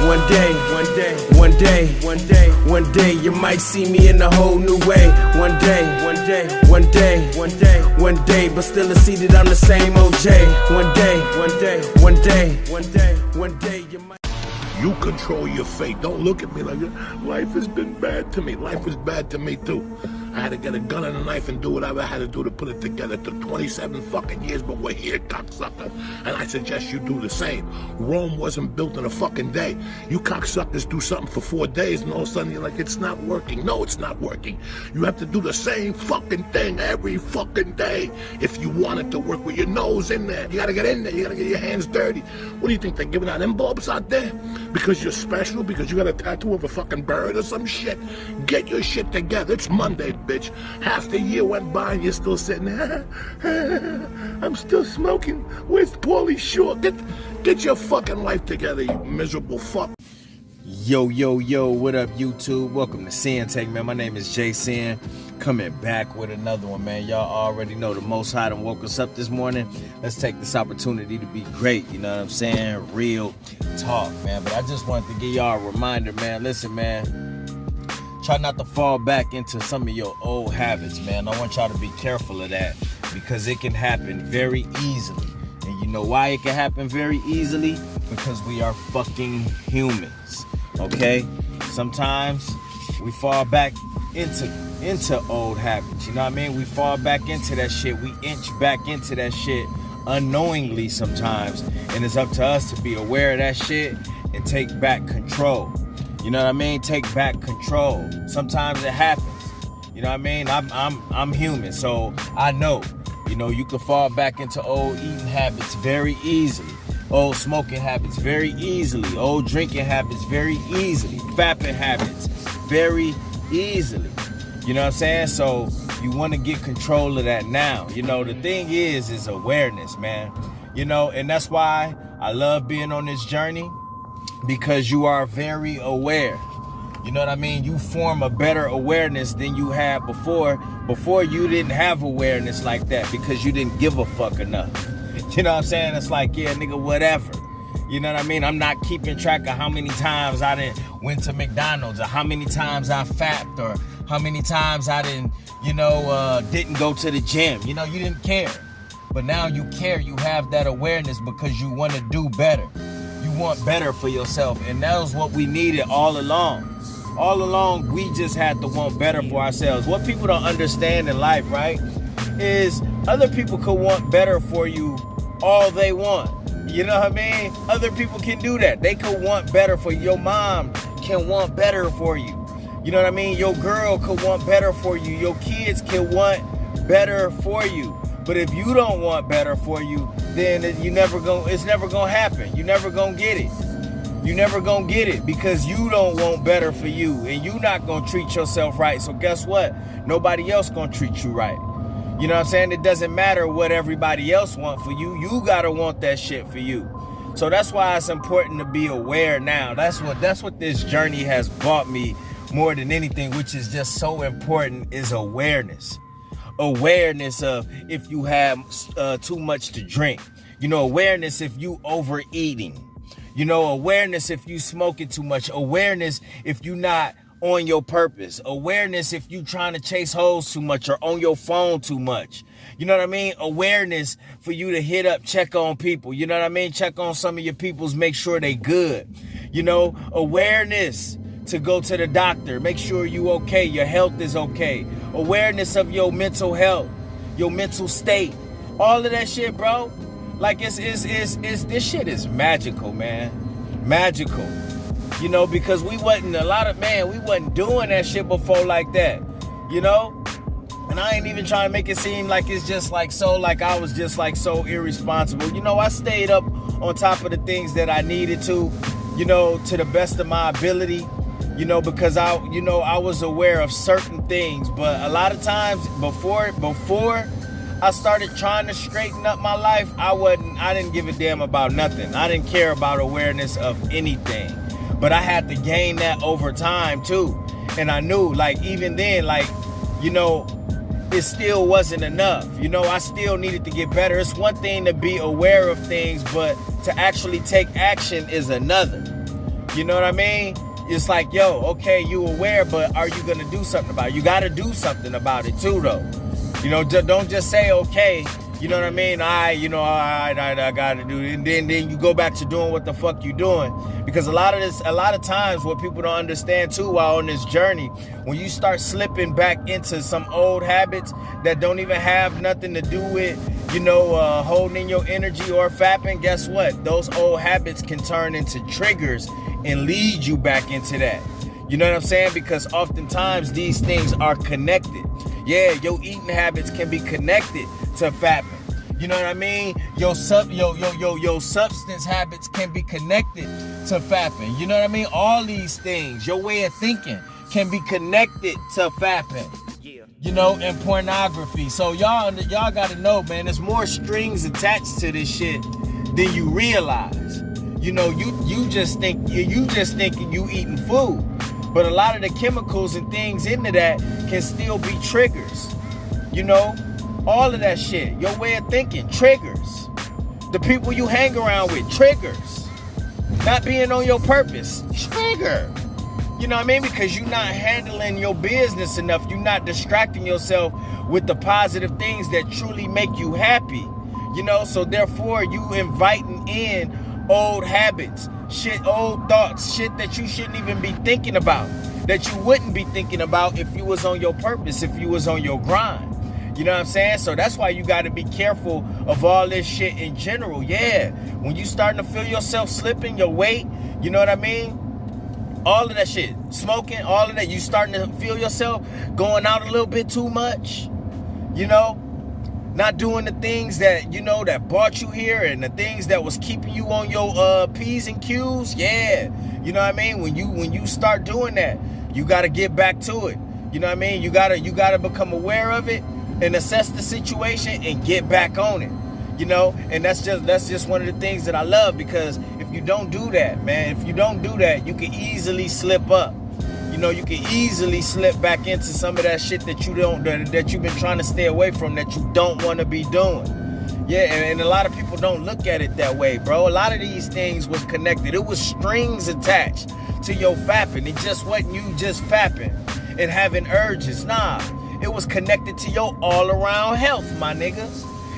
One day, you might see me in a whole new way. One day, but still it's seated on the same OJ. One day, you might. You control your fate. Don't look at me like that. Life has been bad to me. Life is bad to me too. I had to get a gun and a knife and do whatever I had to do to put it together. It took 27 fucking years, but we're here, cocksucker. And I suggest you do the same. Rome wasn't built in a fucking day. You cocksuckers do something for 4 days and all of a sudden you're like, it's not working. No, it's not working. You have to do the same fucking thing every fucking day if you want it to work with your nose in there. You gotta get in there. You gotta get your hands dirty. What do you think, they're giving out envelopes out there? Because you're special? Because you got a tattoo of a fucking bird or some shit? Get your shit together. It's Monday, bitch. Half the year went by and you're still sitting there. I'm still smoking. Where's Paulie Shore? Get your fucking life together, you miserable fuck. Yo, what up, YouTube? Welcome to Sinn-Take, man. My name is Jason. Coming back with another one, man. Y'all already know the Most High done woke us up this morning. Let's take this opportunity to be great, you know what I'm saying? Real talk, man. But I just wanted to give y'all a reminder, man. Listen, man. Try not to fall back into some of your old habits, man. I want y'all to be careful of that because it can happen very easily. And you know why it can happen very easily? Because we are fucking humans, okay? Sometimes we fall back into old habits, you know what I mean? We fall back into that shit. We inch back into that shit unknowingly sometimes. And it's up to us to be aware of that shit and take back control. You know what I mean? Take back control. Sometimes it happens. You know what I mean? I'm human, so I know. You know, you can fall back into old eating habits very easily. Old smoking habits very easily. Old drinking habits very easily. Fapping habits very easily. You know what I'm saying? So you want to get control of that now. You know, the thing is awareness, man. You know, and that's why I love being on this journey, because you are very aware. You know what I mean? You form a better awareness than you had before. Before, you didn't have awareness like that because you didn't give a fuck enough. You know what I'm saying? It's like, yeah, nigga, whatever. You know what I mean? I'm not keeping track of how many times I went to McDonald's, or how many times I fapped, or how many times I didn't go to the gym. You know, you didn't care. But now you care. You have that awareness because you want to do better. You want better for yourself. And that was what we needed all along. All along, we just had to want better for ourselves. What people don't understand in life, right, is other people could want better for you all they want. You know what I mean? Other people can do that. They could want better for you. Your mom can want better for you. You know what I mean? Your girl could want better for you. Your kids can want better for you. But if you don't want better for you, then it's never gonna happen. You never gonna get it. You never gonna get it because you don't want better for you, and you not gonna treat yourself right. So guess what? Nobody else gonna treat you right. You know what I'm saying? It doesn't matter what everybody else want for you. You gotta want that shit for you. So that's why it's important to be aware now. That's what this journey has brought me more than anything, which is just so important, is awareness. Awareness of if you have too much to drink. You know, awareness if you overeating. You know, awareness if you smoking too much. Awareness if you not on your purpose. Awareness if you trying to chase hoes too much or on your phone too much. You know what I mean? Awareness for you to hit up, check on people. You know what I mean? Check on some of your peoples, make sure they good. You know, awareness to go to the doctor, make sure you okay, your health is okay. Awareness of your mental health, your mental state, all of that shit, bro. Like this shit is magical, man. Magical. You know, because we wasn't doing that shit before like that. You know? And I ain't even trying to make it seem like it's just like so, like I was just like so irresponsible. You know, I stayed up on top of the things that I needed to, you know, to the best of my ability. You know, because I was aware of certain things, but a lot of times before I started trying to straighten up my life, I didn't give a damn about nothing. I didn't care about awareness of anything. But I had to gain that over time too. And I knew, like, even then, like, you know, it still wasn't enough. You know, I still needed to get better. It's one thing to be aware of things, but to actually take action is another. You know what I mean? It's like, yo, okay, you aware, but are you gonna do something about it? You gotta do something about it too, though. You know, don't just say, okay, you know what I mean? I gotta do it. And then you go back to doing what the fuck you doing. Because a lot of times what people don't understand too while on this journey, when you start slipping back into some old habits that don't even have nothing to do with, holding your energy or fapping, guess what? Those old habits can turn into triggers and lead you back into that. You know what I'm saying? Because oftentimes these things are connected. Yeah, your eating habits can be connected to fapping. You know what I mean? Your substance habits can be connected to fapping. You know what I mean? All these things, your way of thinking can be connected to fapping. And pornography. So y'all gotta know, man, there's more strings attached to this shit than you realize. You just think you eating food. But a lot of the chemicals and things into that can still be triggers. All of that shit. Your way of thinking, triggers. The people you hang around with, triggers. Not being on your purpose, trigger. You know what I mean? Because you're not handling your business enough. You're not distracting yourself with the positive things that truly make you happy. So therefore you inviting in old habits, old thoughts, shit that you shouldn't even be thinking about, that you wouldn't be thinking about if you was on your purpose, if you was on your grind. You know what I'm saying? So that's why you got to be careful of all this shit in general. Yeah, when you starting to feel yourself slipping, your weight, you know what I mean? All of that shit, smoking, all of that, you starting to feel yourself going out a little bit too much, not doing the things that, that brought you here and the things that was keeping you on your P's and Q's. Yeah. You know what I mean? When you start doing that, you got to get back to it. You know what I mean? You got to become aware of it and assess the situation and get back on it. And that's just one of the things that I love, because if you don't do that, man, you can easily slip up. You can easily slip back into some of that shit that you've been trying to stay away from, that you don't want to be doing. Yeah, and a lot of people don't look at it that way, bro. A lot of these things was connected. It was strings attached to your fapping. It just wasn't you just fapping and having urges. Nah, it was connected to your all-around health, my nigga.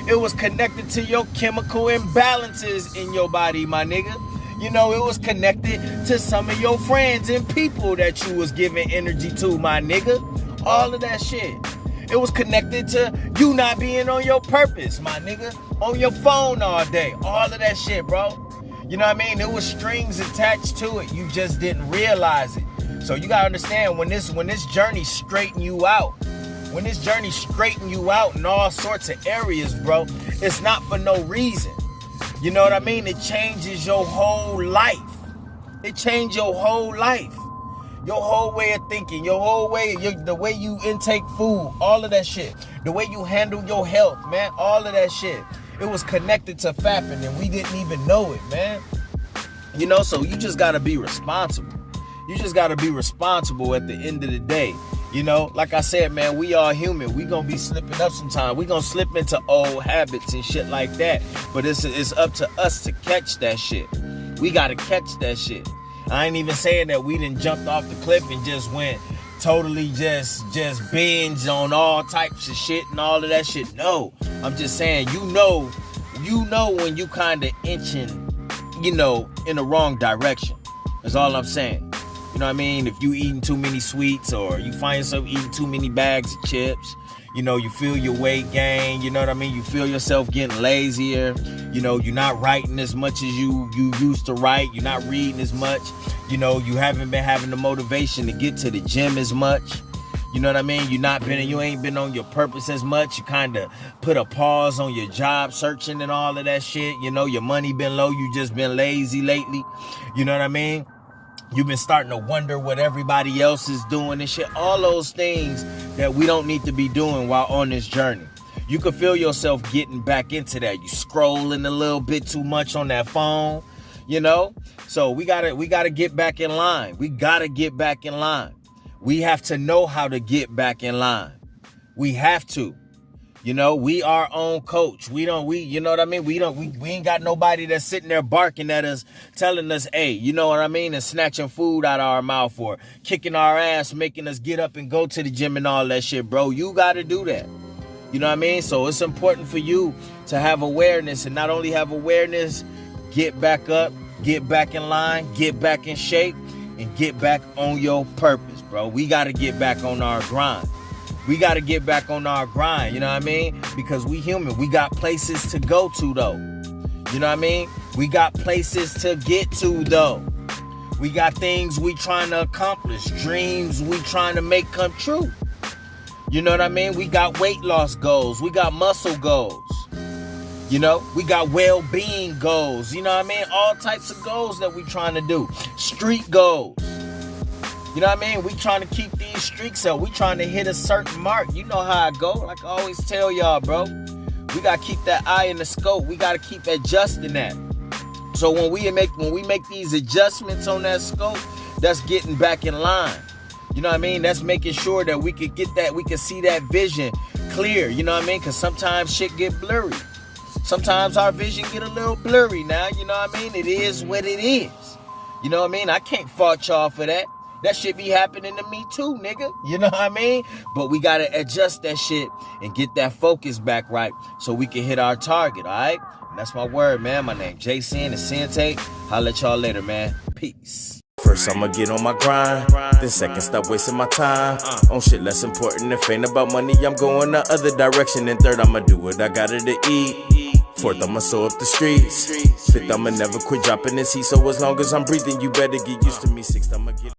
It was connected to your chemical imbalances in your body, my nigga. It was connected to some of your friends and people that you was giving energy to, my nigga. All of that shit. It was connected to you not being on your purpose, my nigga. On your phone all day. All of that shit, bro. You know what I mean? There was strings attached to it. You just didn't realize it. So you gotta understand, when this journey straighten you out, in all sorts of areas, bro, it's not for no reason. You know what I mean? It changes your whole life. It changed your whole life. Your whole way of thinking, your whole way, the way you intake food, all of that shit. The way you handle your health, man, all of that shit. It was connected to fapping and we didn't even know it, man. So you just gotta be responsible. You just gotta be responsible at the end of the day. Like I said, man, we all human. We gonna be slipping up sometime. We gonna slip into old habits and shit like that. But it's up to us to catch that shit. We gotta catch that shit. I ain't even saying that we done jumped off the cliff and just went totally just binge on all types of shit and all of that shit. No, I'm just saying, you know when you kind of inching, in the wrong direction. That's all I'm saying. You know what I mean? If you eating too many sweets, or you find yourself eating too many bags of chips, you feel your weight gain, you know what I mean? You feel yourself getting lazier, you're not writing as much as you used to write, you're not reading as much, you haven't been having the motivation to get to the gym as much, you know what I mean? You ain't been on your purpose as much, you kind of put a pause on your job searching and all of that shit, your money been low, you just been lazy lately, you know what I mean? You've been starting to wonder what everybody else is doing and shit. All those things that we don't need to be doing while on this journey. You can feel yourself getting back into that. You scrolling a little bit too much on that phone, So we gotta get back in line. We gotta get back in line. We have to know how to get back in line. We have to. You know, we our own coach. You know what I mean? We ain't got nobody that's sitting there barking at us, telling us, hey, you know what I mean? And snatching food out of our mouth or kicking our ass, making us get up and go to the gym and all that shit, bro. You got to do that. You know what I mean? So it's important for you to have awareness, and not only have awareness, get back up, get back in line, get back in shape, and get back on your purpose, bro. We got to get back on our grind. We got to get back on our grind, you know what I mean? Because we human. We got places to go to, though. You know what I mean? We got places to get to, though. We got things we trying to accomplish, dreams we trying to make come true. You know what I mean? We got weight loss goals. We got muscle goals. You know, we got well-being goals. You know what I mean? All types of goals that we trying to do. Street goals. You know what I mean? We trying to keep these streaks up. We trying to hit a certain mark. You know how I go. Like I always tell y'all, bro. We got to keep that eye in the scope. We got to keep adjusting that. So when we make these adjustments on that scope, that's getting back in line. You know what I mean? That's making sure that we could get that, we can see that vision clear. You know what I mean? Because sometimes shit get blurry. Sometimes our vision get a little blurry now. You know what I mean? It is what it is. You know what I mean? I can't fault y'all for that. That shit be happening to me too, nigga. You know what I mean? But we got to adjust that shit and get that focus back right so we can hit our target, all right? And that's my word, man. My name Jason, it's Sinn-Take. I'll let y'all later, man. Peace. First I'ma get on my grind, then second stop wasting my time on shit less important. If ain't about money, I'm going the other direction. And third, I'ma do what I gotta to eat. Fourth, I'ma sew up the streets. Fifth, I'ma never quit dropping this heat. So as long as I'm breathing, you better get used to me. Sixth, I'ma get